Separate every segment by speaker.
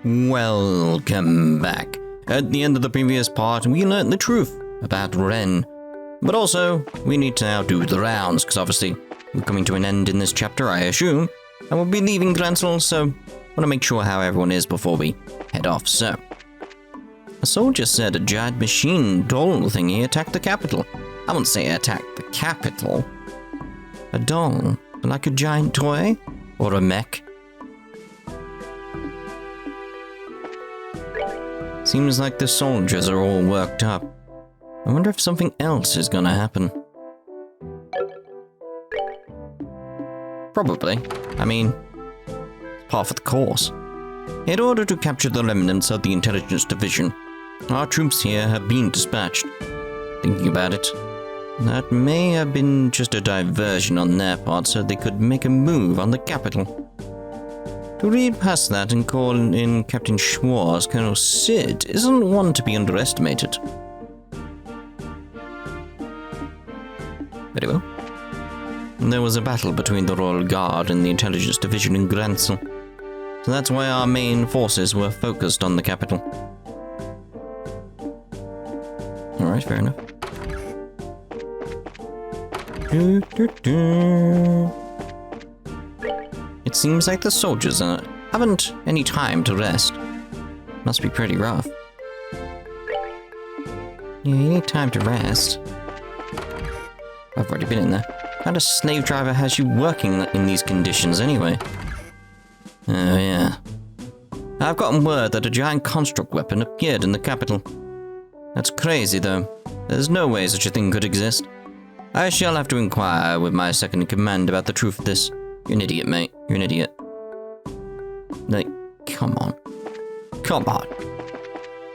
Speaker 1: Welcome back. At the end of the previous part, we learned the truth about Ren. But also, we need to now do the rounds, because obviously, we're coming to an end in this chapter, I assume. And we'll be leaving Grancel, so I want to make sure how everyone is before we head off. So, a soldier said a giant machine doll thingy attacked the capital. I wouldn't say attacked the capital. A doll, like a giant toy, or a mech. Seems like the soldiers are all worked up. I wonder if something else is gonna happen. Probably. I mean, part of the course. In order to capture the remnants of the intelligence division, our troops here have been dispatched. Thinking about it, that may have been just a diversion on their part so they could make a move on the capital. To read past that and call in Captain Schwarz, Colonel Sid isn't one to be underestimated. Very well. There was a battle between the Royal Guard and the Intelligence Division in Grancel, so that's why our main forces were focused on the capital. Alright, fair enough. It seems like the soldiers haven't any time to rest. Must be pretty rough. Yeah, you need time to rest. I've already been in there. What kind of slave driver has you working in these conditions anyway? Oh yeah. I've gotten word that a giant construct weapon appeared in the capital. That's crazy though. There's no way such a thing could exist. I shall have to inquire with my second in command about the truth of this. You're an idiot, mate. You're an idiot. Like, come on. Come on.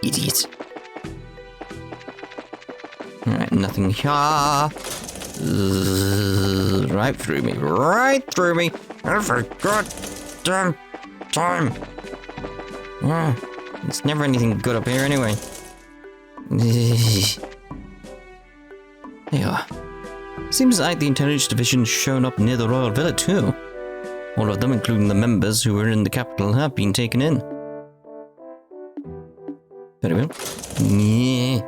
Speaker 1: Idiot. Alright, nothing here. Right through me. Right through me. Every goddamn time. It's never anything good up here anyway. There you are. Seems like the intelligence division's shown up near the royal villa too. All of them, including the members who were in the capital, have been taken in. Very well. Yeah.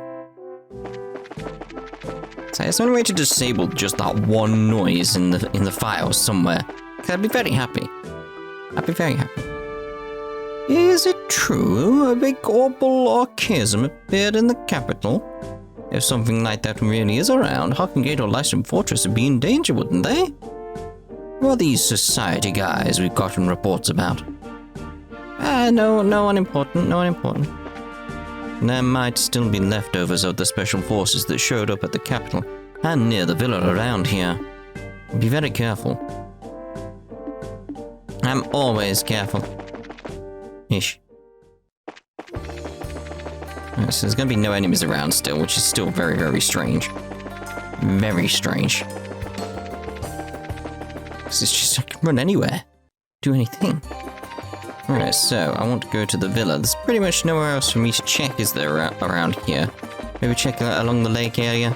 Speaker 1: So is there any way to disable just that one noise in the files somewhere? I'd be very happy. I'd be very happy. Is it true a big orbal orchesm appeared in the capital? If something like that really is around, Hockengate or Lyston Fortress would be in danger, wouldn't they? Who are these society guys we've gotten reports about? No one important, no one important. There might still be leftovers of the special forces that showed up at the capital and near the villa around here. Be very careful. I'm always careful. Ish. So there's going to be no enemies around still, which is still very, very strange. Very strange. Because it's just, I can run anywhere. Do anything. Alright, so I want to go to the villa. There's pretty much nowhere else for me to check, is there, around here? Maybe check along the lake area?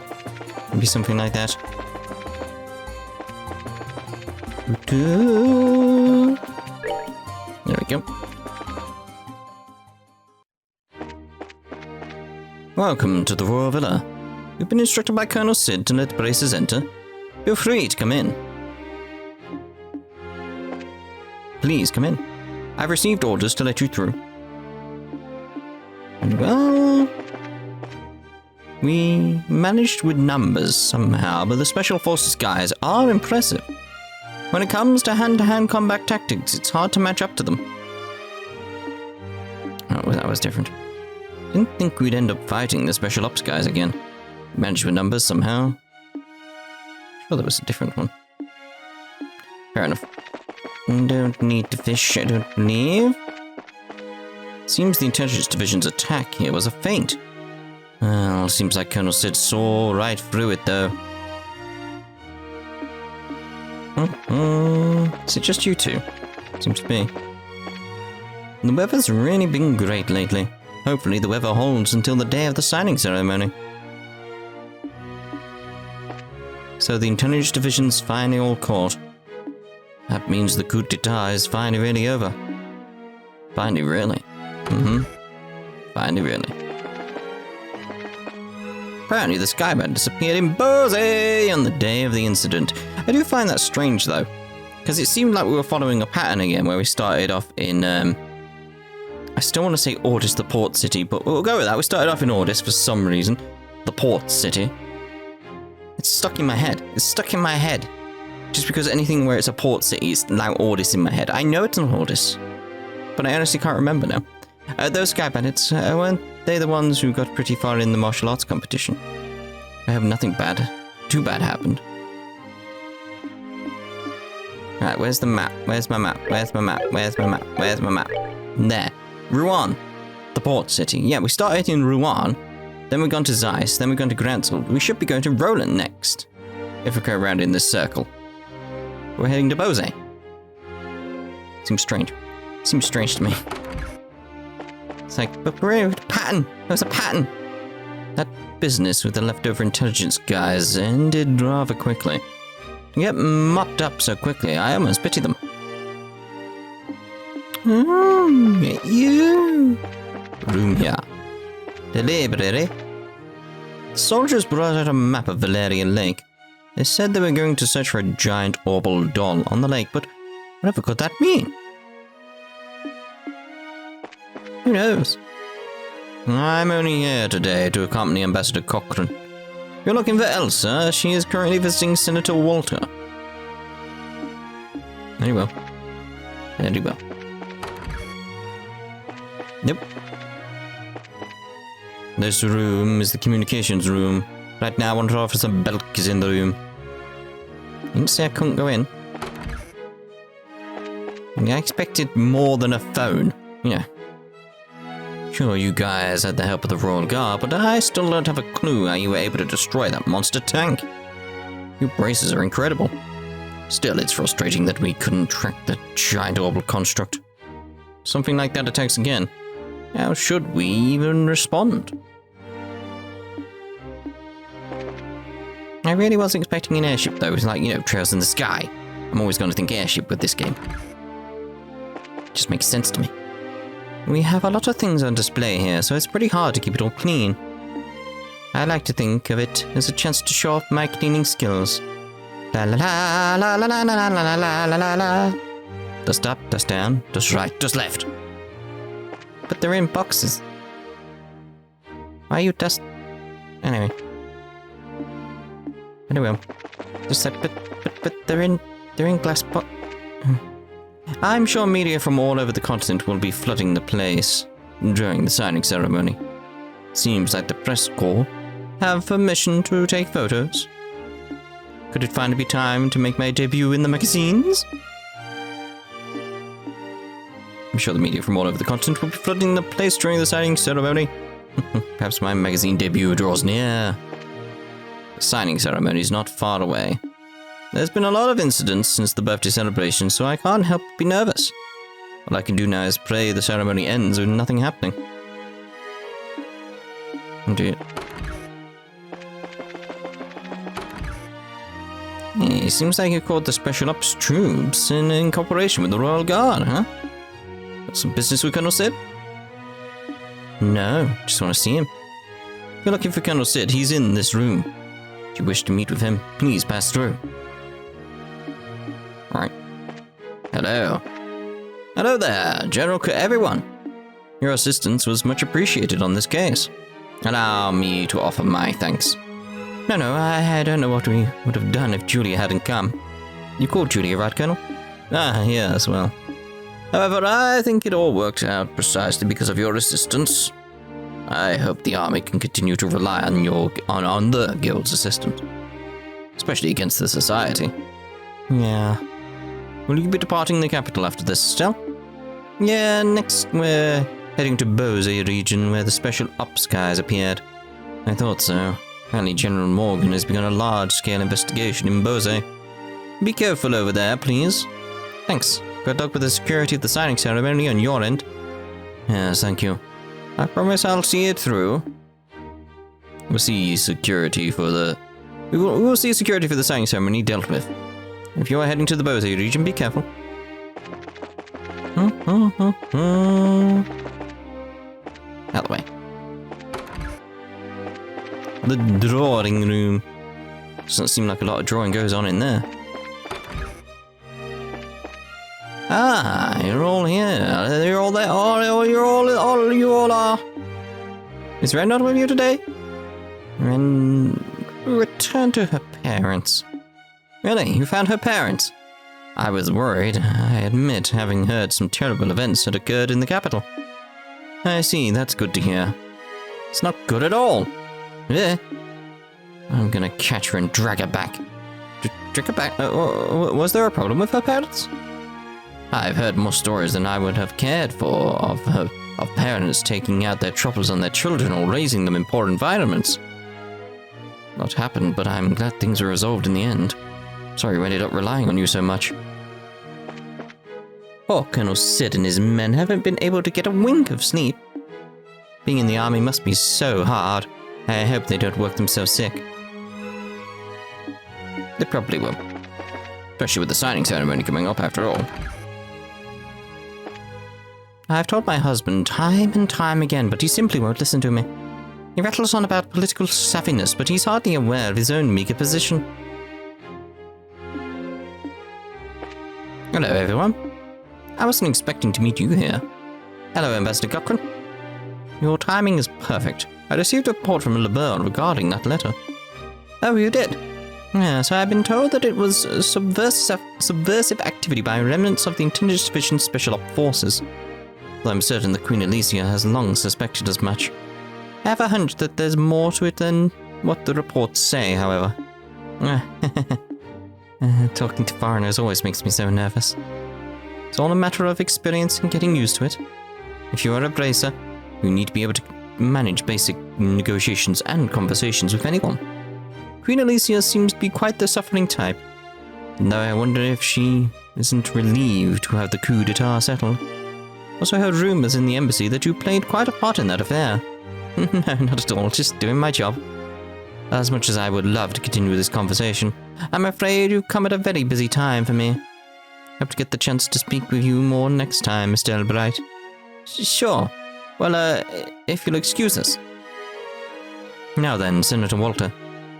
Speaker 1: Maybe something like that. There we go. Welcome to the Royal Villa. You've been instructed by Colonel Sid to let braces enter. Feel free to come in. Please come in. I've received orders to let you through. And well, we managed with numbers somehow, but the Special Forces guys are impressive. When it comes to hand-to-hand combat tactics, it's hard to match up to them. Oh, that was different. Didn't think we'd end up fighting the Special Ops guys again. Managed with numbers somehow. Sure, there was a different one. Fair enough. Don't need to fish, I don't believe. Seems the Intelligence Division's attack here was a feint. Well, seems like Colonel Sid saw right through it, though. Is it just you two? Seems to be. The weather's really been great lately. Hopefully the weather holds until the day of the signing ceremony. So the Intelligence Division's finally all caught. That means the coup d'etat is finally really over. Finally, really. Finally, really. Apparently, the Skyman disappeared in Bose on the day of the incident. I do find that strange, though, because it seemed like we were following a pattern again, where we started off in, I still want to say Ordis, the port city, but we'll go with that. We started off in Ordis for some reason. The port city. It's stuck in my head. It's stuck in my head. Just because anything where it's a port city is now Ordis in my head. I know it's not Ordis, but I honestly can't remember now. Those Sky Bandits, weren't they the ones who got pretty far in the martial arts competition? I hope nothing too bad happened. Right, where's the map? Where's my map? Where's my map? Where's my map? Where's my map? There. Rouen. The port city. Yeah, we started in Rouen, then we've gone to Zeiss, then we've gone to Grancel. We should be going to Roland next, if we go around in this circle. We're heading to Bose. Seems strange. Seems strange to me. It's like, but we're in a pattern. There's a pattern. That business with the leftover intelligence guys ended rather quickly. To get mopped up so quickly, I almost pity them. You. Room here. The library. The soldiers brought out a map of Valerian Lake. They said they were going to search for a giant orbital doll on the lake, but whatever could that mean? Who knows? I'm only here today to accompany Ambassador Cochrane. If you're looking for Elsa, she is currently visiting Senator Walter. Very well. Very well. Nope. This room is the communications room. Right now, Under Officer Belk is in the room. You didn't say I couldn't go in. I mean, I expected more than a phone. Yeah. Sure, you guys had the help of the Royal Guard, but I still don't have a clue how you were able to destroy that monster tank. Your braces are incredible. Still, it's frustrating that we couldn't track the giant orbital construct. Something like that attacks again. How should we even respond? I really wasn't expecting an airship, though. It was like, you know, trails in the sky. I'm always going to think airship with this game. Just makes sense to me. We have a lot of things on display here, so it's pretty hard to keep it all clean. I like to think of it as a chance to show off my cleaning skills. La la la la la la la la la la la la. Dust up, dust down, dust right, dust left. But they're in boxes. Why are you dust? Anyway. Just like, but they're in glass box. I'm sure media from all over the continent will be flooding the place during the signing ceremony. Seems like the press corps have permission to take photos. Could it finally be time to make my debut in the magazines? I'm sure the media from all over the continent will be flooding the place during the signing ceremony. Perhaps my magazine debut draws near. The signing ceremony is not far away. There's been a lot of incidents since the birthday celebration, so I can't help but be nervous. All I can do now is pray the ceremony ends with nothing happening. Indeed. It seems like you called the Special Ops troops in cooperation with the Royal Guard, huh? Got some business with Colonel Sid? No, just want to see him. If you're looking for Colonel Sid, he's in this room. If you wish to meet with him, please pass through. Alright. Hello. Hello there, General everyone. Your assistance was much appreciated on this case. Allow me to offer my thanks. No, I don't know what we would have done if Julia hadn't come. You called Julia, right, Colonel? Ah, yes, well. However, I think it all worked out precisely because of your assistance. I hope the army can continue to rely on the guild's assistance, especially against the society. Yeah. Will you be departing the capital after this, Estelle? Yeah, next we're heading to Bose region where the Special Ops guys appeared. I thought so. Apparently General Morgan has begun a large-scale investigation in Bose. Be careful over there, please. Thanks. Good luck with the security of the signing ceremony on your end. Yes, thank you. I promise I'll see it through. We'll see security for the... We will see security for the signing ceremony dealt with. If you are heading to the Bose region, be careful. Out of the way. The drawing room. Doesn't seem like a lot of drawing goes on in there. Ah, you're all here. You're all there. Oh, you all are. Is Ren not with you today? Ren returned to her parents. Really? You found her parents? I was worried. I admit, having heard some terrible events had occurred in the capital. I see. That's good to hear. It's not good at all. Yeah. I'm gonna catch her and drag her back. Drag her back? Was there a problem with her parents? I've heard more stories than I would have cared for of parents taking out their troubles on their children or raising them in poor environments. Not happened, but I'm glad things were resolved in the end. Sorry we ended up relying on you so much. Poor Colonel Sid and his men haven't been able to get a wink of sleep. Being in the army must be so hard. I hope they don't work themselves sick. They probably will. Especially with the signing ceremony coming up after all. I've told my husband time and time again, but he simply won't listen to me. He rattles on about political savviness, but he's hardly aware of his own meager position. Hello, everyone. I wasn't expecting to meet you here. Hello, Ambassador Cochrane. Your timing is perfect. I received a report from Liberl regarding that letter. Oh, you did? Yes, I've been told that it was a subversive activity by remnants of the Intelligence Division Special Op Forces. Though I'm certain the Queen Alicia has long suspected as much. I have a hunch that there's more to it than what the reports say, however. Talking to foreigners always makes me so nervous. It's all a matter of experience and getting used to it. If you are a bracer, you need to be able to manage basic negotiations and conversations with anyone. Queen Alicia seems to be quite the suffering type, and though I wonder if she isn't relieved to have the coup d'etat settled. Also heard rumours in the embassy that you played quite a part in that affair. No, not at all, just doing my job. As much as I would love to continue this conversation, I'm afraid you've come at a very busy time for me. Hope to get the chance to speak with you more next time, Estelle Bright. Sure. Well, if you'll excuse us. Now then, Senator Walter,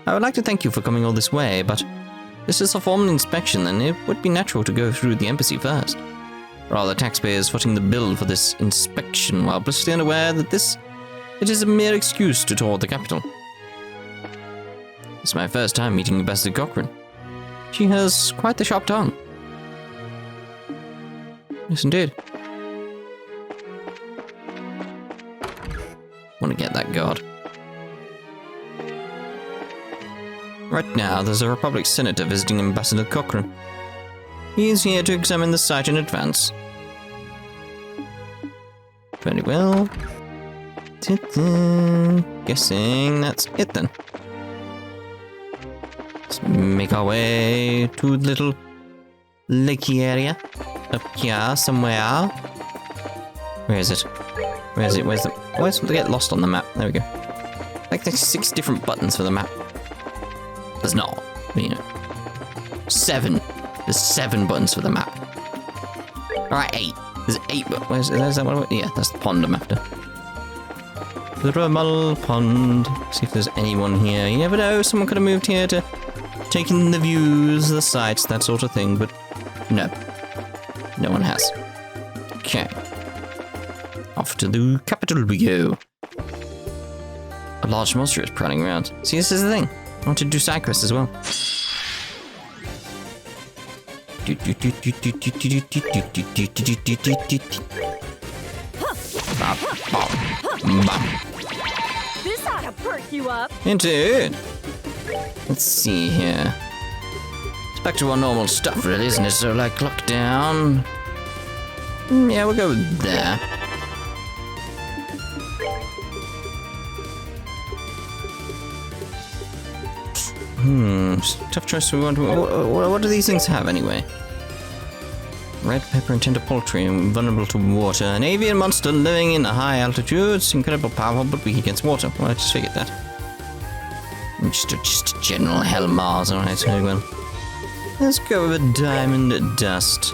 Speaker 1: I would like to thank you for coming all this way, but this is a formal inspection and it would be natural to go through the embassy first. For all the taxpayers footing the bill for this inspection while blissfully unaware that it is a mere excuse to tour the capital. It's my first time meeting Ambassador Cochrane. She has quite the sharp tongue. Yes, indeed. Want to get that guard. Right now, there's a Republic Senator visiting Ambassador Cochrane. He is here to examine the site in advance. Very well. Guessing that's it then. Let's make our way to the little lakey area. Up here somewhere. Where is it? Where is it? Where's the... Where's the get lost on the map? There we go. Like there's 6 different buttons for the map. There's not. You know. 7. There's 7 buttons for the map. Alright, 8. There's 8 buttons. Where's that one? Yeah, that's the pond I'm after. The Rummel Pond. See if there's anyone here. You never know, someone could have moved here to take in the views, the sights, that sort of thing, but no. No one has. Okay. Off to the capital we go. A large monster is prowling around. See, this is the thing. I want to do side quests as well.
Speaker 2: This ought to perk you up.
Speaker 1: Indeed. Let's see here. It's back to our normal stuff, really, isn't it? So, like, lockdown. Yeah, we'll go with there. Tough choice. We want. What do these things have anyway? Red pepper and tender poultry, vulnerable to water. An avian monster living in high altitudes, incredible powerful but weak against water. Well, I just figured that. Just a general hell Mars, alright, very well. Let's go with a diamond dust.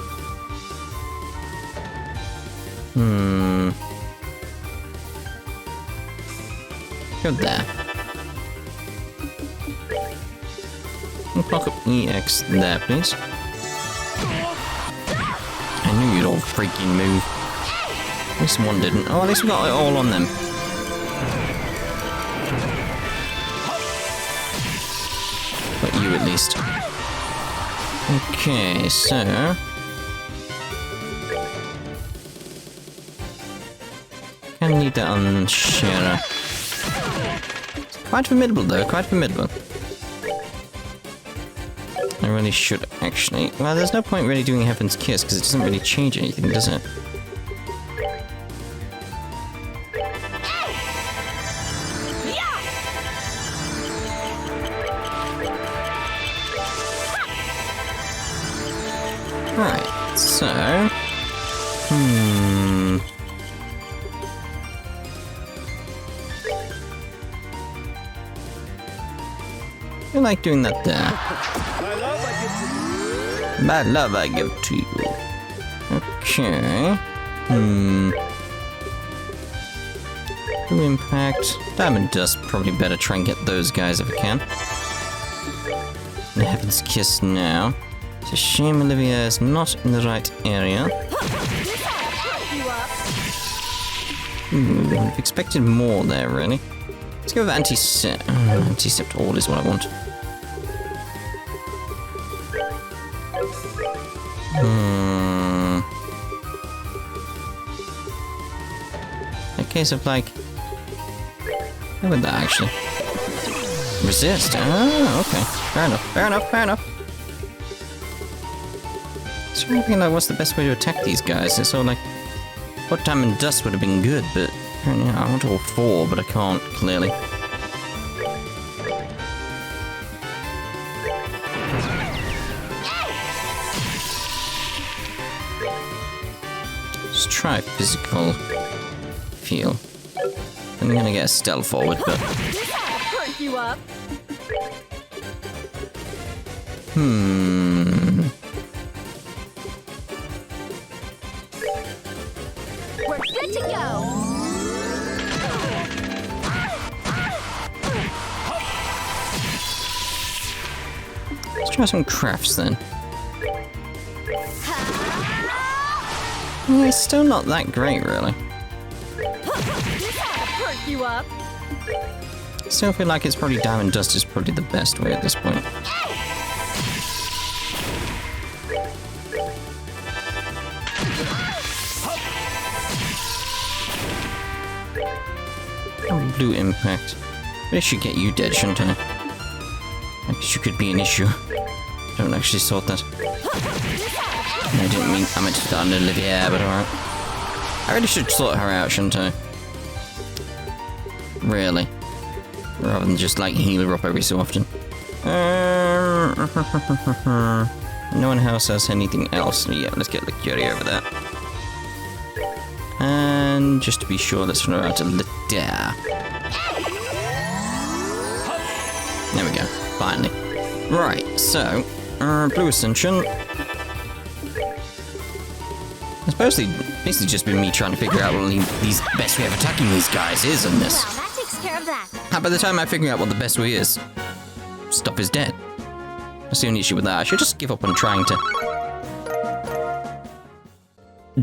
Speaker 1: Go there. And clock up EX there, please. I knew you'd all freaking move. At least one didn't. Oh, at least we got it all on them. But you at least. Okay, so... Kinda need that on Shira. Quite formidable though, quite formidable. I really should actually... Well, there's no point really doing Heaven's Kiss, because it doesn't really change anything, does it? Right, so... I like doing that there. My love I give to you. Okay. Blue Impact. Diamond Dust, probably better try and get those guys if I can. And Heaven's Kiss now. It's a shame Olivia is not in the right area. I've expected more there, really. Let's go with Anti-Sept. Anti-Sept All is what I want. A case of like... How about that, actually? Resist? Oh, okay. Fair enough, fair enough, fair enough. So I'm thinking like, what's the best way to attack these guys? It's sort of like... What Time and Dust would have been good, but... Apparently I want all four, but I can't, clearly. Let's try physical feel. I'm gonna get Estelle forward, but...
Speaker 2: Perk you up. We're good to go.
Speaker 1: Let's try some crafts then. Yeah, it's still not that great, really.
Speaker 2: Perk you up.
Speaker 1: Still feel like it's probably Diamond Dust is probably the best way at this point. Blue Impact. But it should get you dead, shouldn't I? I guess you could be an issue. Don't actually sort that. I didn't mean I meant to start on Olivia, but alright. I really should sort her out, shouldn't I? Really. Rather than just like heal her up every so often. No one else has anything else. Yeah, let's get Lucuria over there. And just to be sure, let's throw out a Lydia. There we go. Finally. Right, so, Blue Ascension. It's basically just been me trying to figure out what the best way of attacking these guys is in this.
Speaker 2: Well, that takes care of that.
Speaker 1: By the time I figure out what the best way is, stuff is dead. That's the only issue with that. I should just give up on trying to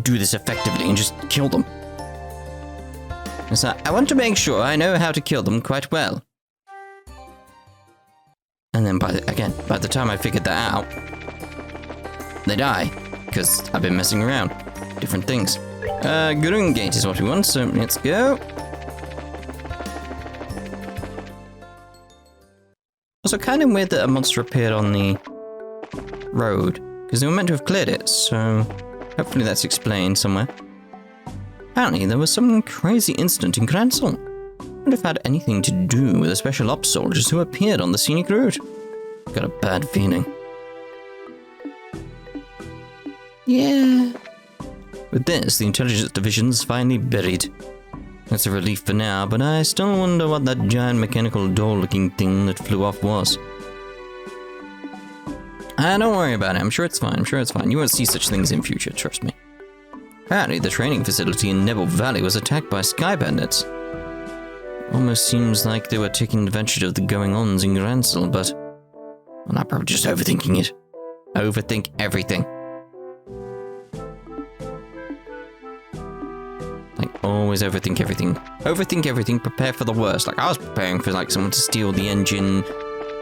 Speaker 1: do this effectively and just kill them. So I want to make sure I know how to kill them quite well. And then by the time I figured that out, they die. Because I've been messing around. Different things. Gurung Gate is what we want, so let's go. Also, kind of weird that a monster appeared on the road. Because they were meant to have cleared it, so hopefully that's explained somewhere. Apparently, there was some crazy incident in Grancel. Would have had anything to do with the special ops soldiers who appeared on the scenic route. Got a bad feeling. Yeah. With this, the intelligence division's finally buried. It's a relief for now, but I still wonder what that giant mechanical doll-looking thing that flew off was. Don't worry about it. I'm sure it's fine. You won't see such things in future, trust me. Apparently, the training facility in Nebel Valley was attacked by sky bandits. Almost seems like they were taking advantage of the going-ons in Grancel, but I'm probably just overthinking it. Overthink everything. Like, always overthink everything. Overthink everything, prepare for the worst. Like, I was preparing for, like, someone to steal the engine,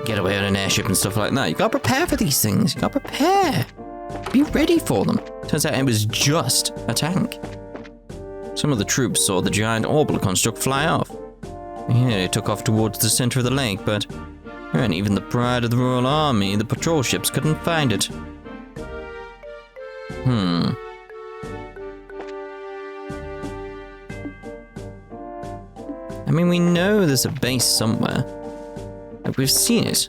Speaker 1: get away on an airship and stuff like that. You gotta prepare for these things. You gotta prepare. Be ready for them. Turns out it was just a tank. Some of the troops saw the giant orbital construct fly off. Yeah, it took off towards the center of the lake, but and even the pride of the Royal Army, the patrol ships, couldn't find it. I mean, we know there's a base somewhere. Like, we've seen it.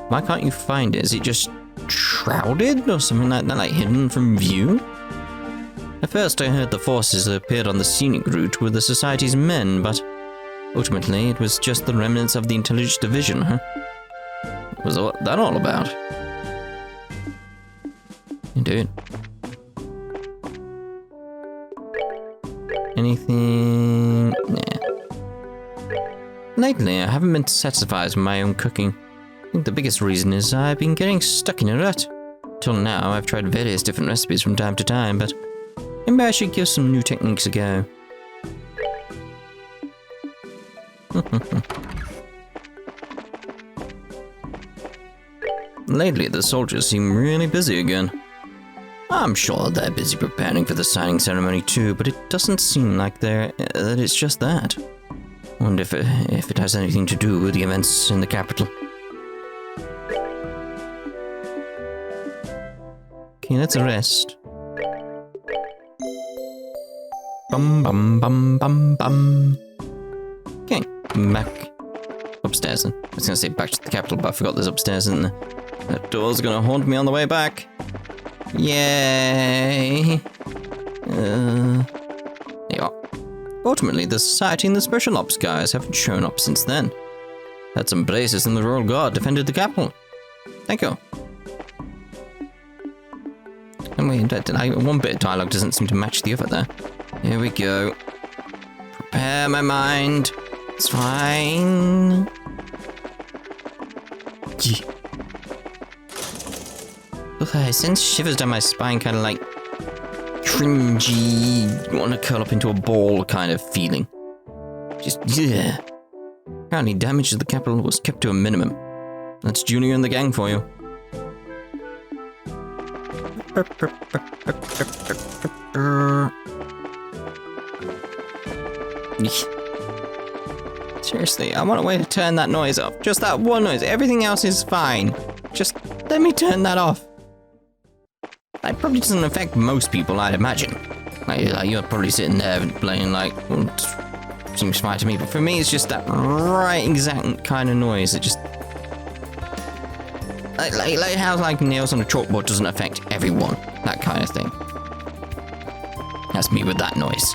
Speaker 1: Why can't you find it? Is it just shrouded or something like that, like hidden from view? At first I heard the forces that appeared on the scenic route were the Society's men, but ultimately it was just the remnants of the Intelligence Division, huh? What was that all about? Indeed. Anything? Nah. Lately, I haven't been satisfied with my own cooking. I think the biggest reason is I've been getting stuck in a rut. Till now, I've tried various different recipes from time to time, but maybe I should give some new techniques a go. Lately, the soldiers seem really busy again. I'm sure they're busy preparing for the signing ceremony too, but it doesn't seem like that it's just that. I wonder if it has anything to do with the events in the capital. Okay, let's rest. Bum bum bum bum bum. Okay, back upstairs then. I was gonna say back to the capital, but I forgot there's upstairs, and that door's gonna haunt me on the way back. Yay! There you are. Ultimately, the Society and the Special Ops guys haven't shown up since then. Had some braces and the Royal Guard defended the capital. Thank you. And one bit of dialogue doesn't seem to match the other there. Here we go. Prepare my mind. It's fine. Ugh, I sense shivers down my spine, kind of like cringy, want to curl up into a ball kind of feeling. Just, yeah. Apparently damage to the capital was kept to a minimum. That's Junior and the gang for you. Seriously, I want a way to turn that noise off. Just that one noise. Everything else is fine. Just let me turn that off. That probably doesn't affect most people, I'd imagine. Like you're probably sitting there playing like, well, seems fine to me. But for me, it's just that right exact kind of noise. It just like how like nails on a chalkboard doesn't affect everyone. That kind of thing. That's me with that noise.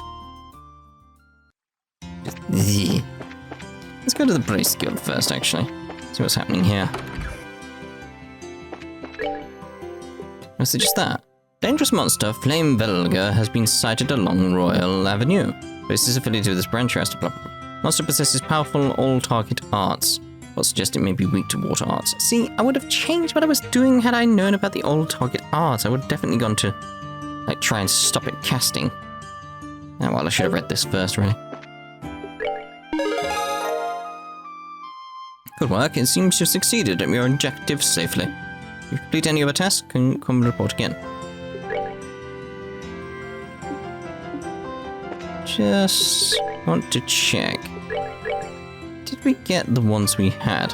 Speaker 1: Let's go to the Brace Guild first, actually. See what's happening here. Is it just that? Dangerous monster Flame Velga has been sighted along Royal Avenue. Brace is affiliated with this branch. Monster possesses powerful all-target arts. Well, suggest it may be weak to water arts. See, I would have changed what I was doing had I known about the all-target arts. I would have definitely gone to, like, try and stop it casting. Oh, well, I should have read this first, really. Good work. It seems you've succeeded at your objective safely. If you complete any other tasks, can come report again. Just want to check. Did we get the ones we had?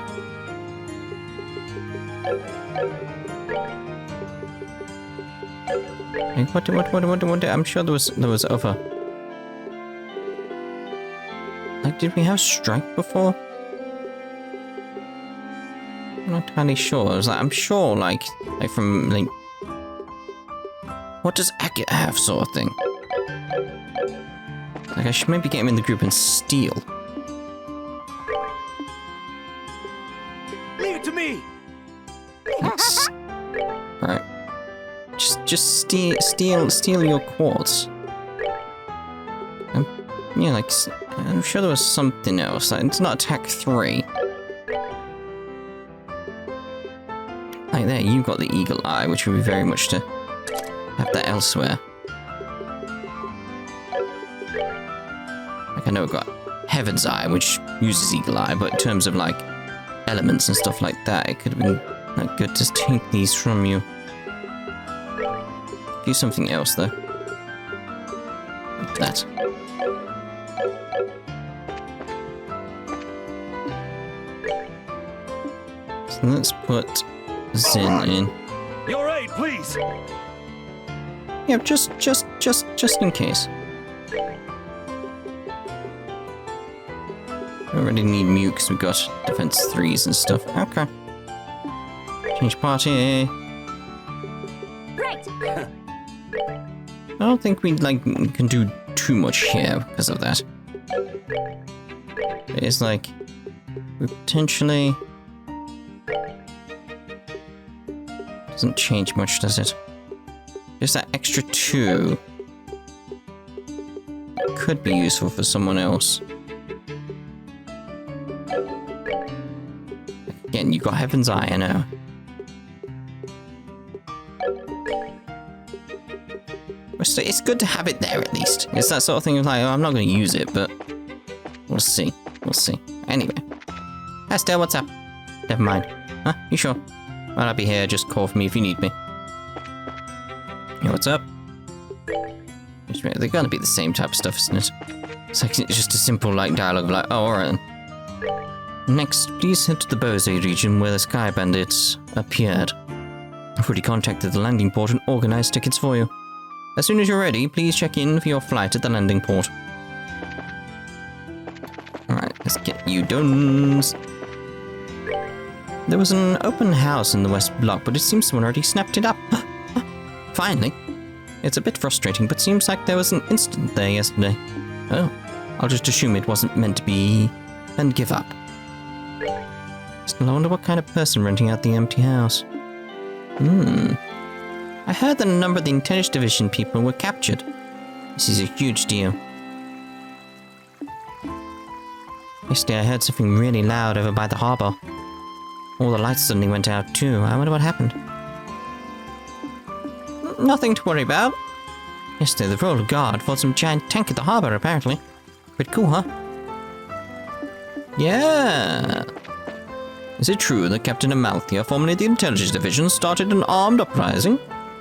Speaker 1: Like, what? I'm sure there was other. Like, did we have strike before? I'm not entirely sure. I was like, I'm sure, like from like, what does Akit have, sort of thing? Like, I should maybe get him in the group and steal.
Speaker 3: Leave it to me.
Speaker 1: Yes. Right. Just steal your quartz. I'm Yeah, like, I'm sure there was something else. Like, it's not attack 3. Like there, you've got the eagle eye, which would be very much to have that elsewhere. Like I know we've got Heaven's Eye, which uses eagle eye, but in terms of like elements and stuff like that, it could have been like good to take these from you. Do something else though. Like that. So let's put Zen in.
Speaker 3: Your aid, please.
Speaker 1: Yeah, just in case. We already need Mew because we've got defense 3s and stuff. Okay. Change party.
Speaker 2: Great.
Speaker 1: I don't think we can do too much here because of that. It's like we potentially doesn't change much, does it? Just that extra 2 could be useful for someone else. Again, you got Heaven's Eye, I know. It's good to have it there at least. It's that sort of thing of like, oh, I'm not going to use it, but we'll see. We'll see. Anyway. Estelle, what's up? Never mind. Huh? You sure? Well, I'll be here. Just call for me if you need me. Yeah, what's up? They're going to be the same type of stuff, isn't it? It's like it's just a simple like dialogue of like, oh, alright then. Next, please head to the Bose region where the Sky Bandits appeared. I've already contacted the landing port and organized tickets for you. As soon as you're ready, please check in for your flight at the landing port. Alright, let's get you done. There was an open house in the West Block, but it seems someone already snapped it up. Finally. It's a bit frustrating, but seems like there was an incident there yesterday. Oh, I'll just assume it wasn't meant to be, and give up. Still, I wonder what kind of person renting out the empty house. I heard that a number of the Intelligence Division people were captured. This is a huge deal. Yesterday I heard something really loud over by the harbour. All the lights suddenly went out too. I wonder what happened. Nothing to worry about. Yesterday the Royal Guard fought some giant tank at the harbour apparently. Pretty cool, huh? Yeah. Is it true that Captain Amalthea, formerly of the Intelligence Division, started an armed uprising?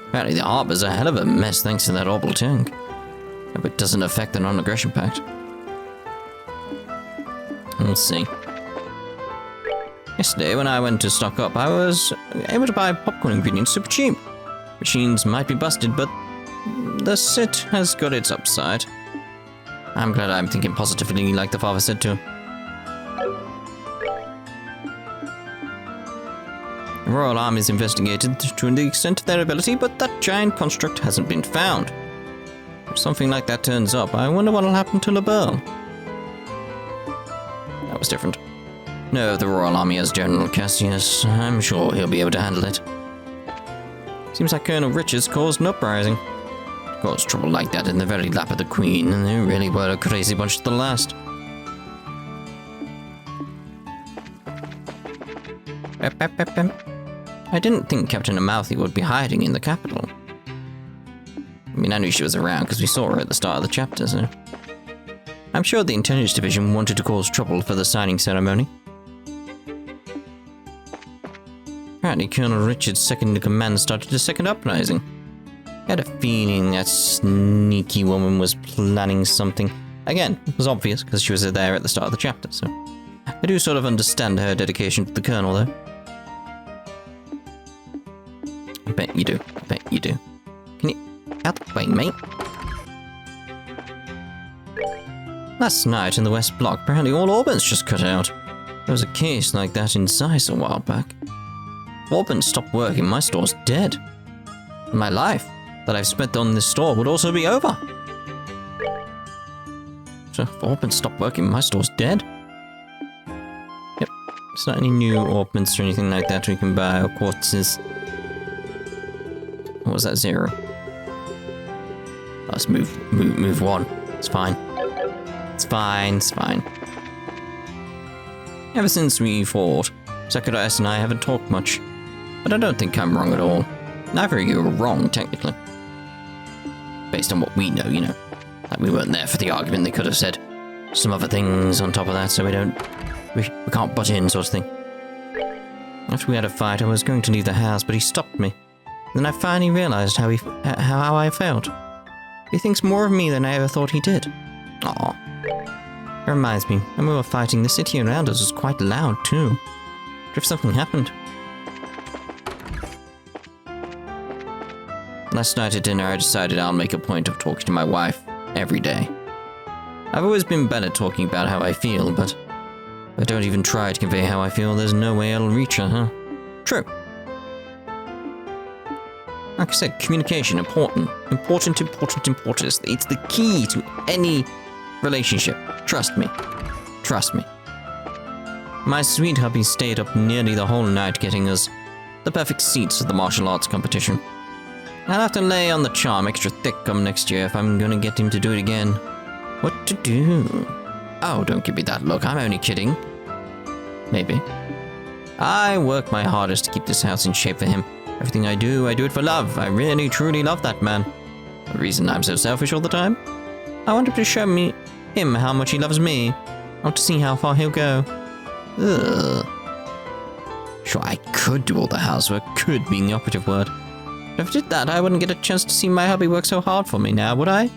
Speaker 1: Apparently the harbor's a hell of a mess thanks to that orbital tank. Hope it doesn't affect the non-aggression pact. We'll see. Yesterday when I went to stock up, I was able to buy popcorn ingredients super cheap. Machines might be busted, but the sit has got its upside. I'm glad I'm thinking positively like the father said to. The Royal Army's investigated to the extent of their ability, but that giant construct hasn't been found. If something like that turns up, I wonder what'll happen to Liberl. That was different. No, the Royal Army has General Cassius. I'm sure he'll be able to handle it. Seems like Colonel Richards caused an uprising. Caused trouble like that in the very lap of the Queen, and they really were a crazy bunch at the last. I didn't think Captain Amalthea would be hiding in the capital. I mean, I knew she was around because we saw her at the start of the chapter, so... I'm sure the Intelligence Division wanted to cause trouble for the signing ceremony. Apparently, Colonel Richard's second-in-command started a second uprising. I had a feeling that sneaky woman was planning something. Again, it was obvious because she was there at the start of the chapter, so... I do sort of understand her dedication to the Colonel, though. I bet you do. I bet you do. Can you... out the way, mate? Last night in the West Block, apparently all orbits just cut out. There was a case like that in Zeiss a while back. If orbits stopped working, my store's dead. And my life that I've spent on this store would also be over. So if orbits stopped working, my store's dead. Yep. There's not any new orbits or anything like that we can buy, or quartzes. What was that, 0? Let's move 1. It's fine. It's fine, it's fine. Ever since we fought, Sakura S and I haven't talked much. But I don't think I'm wrong at all. Neither of you are wrong, technically. Based on what we know, you know. Like, we weren't there for the argument. They could have said some other things on top of that, so we can't butt in, sort of thing. After we had a fight, I was going to leave the house, but he stopped me. Then I finally realized how I felt. He thinks more of me than I ever thought he did. Aw. It reminds me, when we were fighting, the city around us was quite loud, too. What if something happened? Last night at dinner, I decided I'll make a point of talking to my wife every day. I've always been bad at talking about how I feel, but if I don't even try to convey how I feel, there's no way I'll reach her, huh? True. Like I said, communication, important. Important. It's the key to any relationship. Trust me. Trust me. My sweet hubby stayed up nearly the whole night getting us the perfect seats at the martial arts competition. I'll have to lay on the charm extra thick come next year if I'm gonna get him to do it again. What to do? Oh, don't give me that look. I'm only kidding. Maybe. I work my hardest to keep this house in shape for him. Everything I do it for love. I really, truly love that man. The reason I'm so selfish all the time? I want him to show him how much he loves me. I want to see how far he'll go. Ugh. Sure, I could do all the housework. Could being the operative word. If I did that, I wouldn't get a chance to see my hubby work so hard for me now, would I?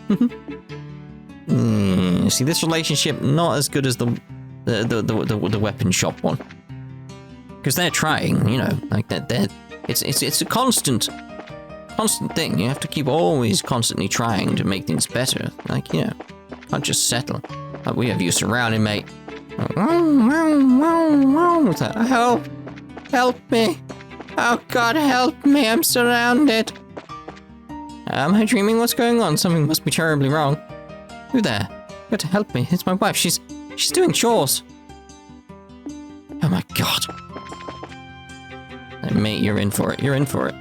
Speaker 1: See, this relationship not as good as the weapon shop one. Because they're trying, you know, like that. It's a constant thing. You have to keep always constantly trying to make things better. Like, you know, can't just settle. Like, we have you surrounded, mate. What's that? Help me. Oh God, help me, I'm surrounded. Am I dreaming? What's going on? Something must be terribly wrong. Who there? You got to help me. It's my wife. She's doing chores. Oh my God. Hey, mate, you're in for it. You're in for it.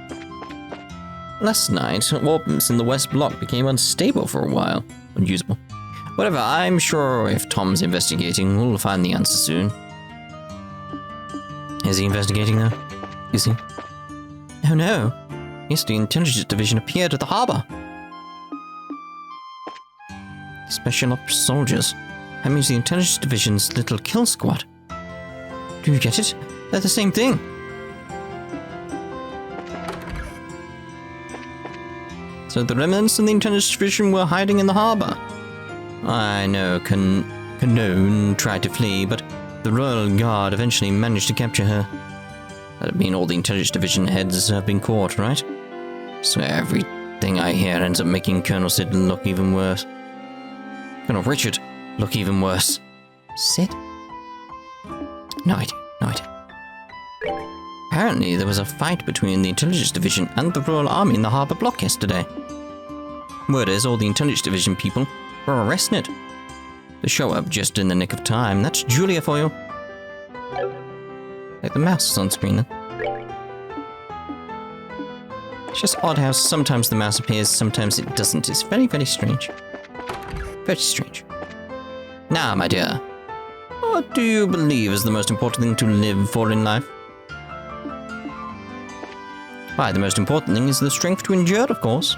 Speaker 1: Last night, warpumps in the West Block became unstable for a while. Unusable. Whatever, I'm sure if Tom's investigating, we'll find the answer soon. Is he investigating though? Is he? Oh no. Yes, the Intelligence Division appeared at the harbor. Special Ops soldiers. That means the Intelligence Division's little kill squad. Do you get it? They're the same thing. So the remnants of the Intelligence Division were hiding in the harbor. I know Canone tried to flee, but the Royal Guard eventually managed to capture her. That'd mean all the Intelligence Division heads have been caught, right? So everything I hear ends up making Colonel Sid look even worse. Colonel Richard look even worse. Sid? No idea. Apparently there was a fight between the Intelligence Division and the Royal Army in the Harbour Block yesterday. Word is all the Intelligence Division people were arrested. They show up just in the nick of time. That's Julia for you. Like the mouse is on screen then. It's just odd how sometimes the mouse appears, sometimes it doesn't. It's very, very strange. Very strange. Now, my dear, what do you believe is the most important thing to live for in life? Why, the most important thing is the strength to endure, of course.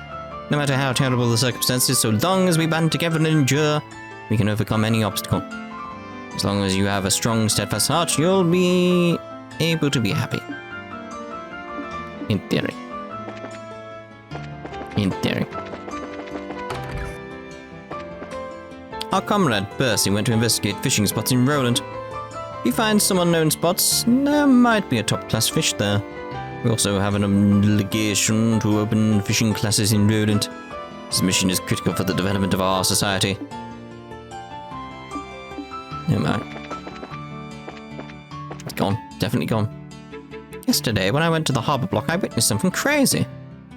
Speaker 1: No matter how terrible the circumstances, so long as we band together and endure, we can overcome any obstacle. As long as you have a strong, steadfast heart, you'll be able to be happy. In theory. In theory. Our comrade Percy went to investigate fishing spots in Roland. If he finds some unknown spots, there might be a top-class fish there. We also have an obligation to open fishing classes in Roland. This mission is critical for the development of our society. Oh my. It's gone. Definitely gone. Yesterday, when I went to the harbour block, I witnessed something crazy. It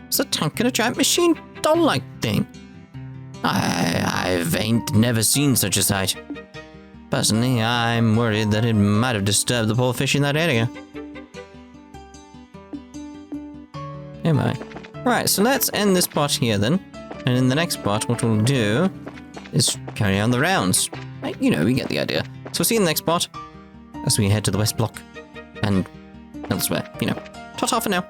Speaker 1: was a tank and a giant machine doll-like thing. I've ain't never seen such a sight. Personally, I'm worried that it might have disturbed the poor fish in that area. Oh my. Right, so let's end this part here then. And in the next part, what we'll do is carry on the rounds. You know, we get the idea. So see you in the next part as we head to the West Block and elsewhere. You know, ta-ta for now.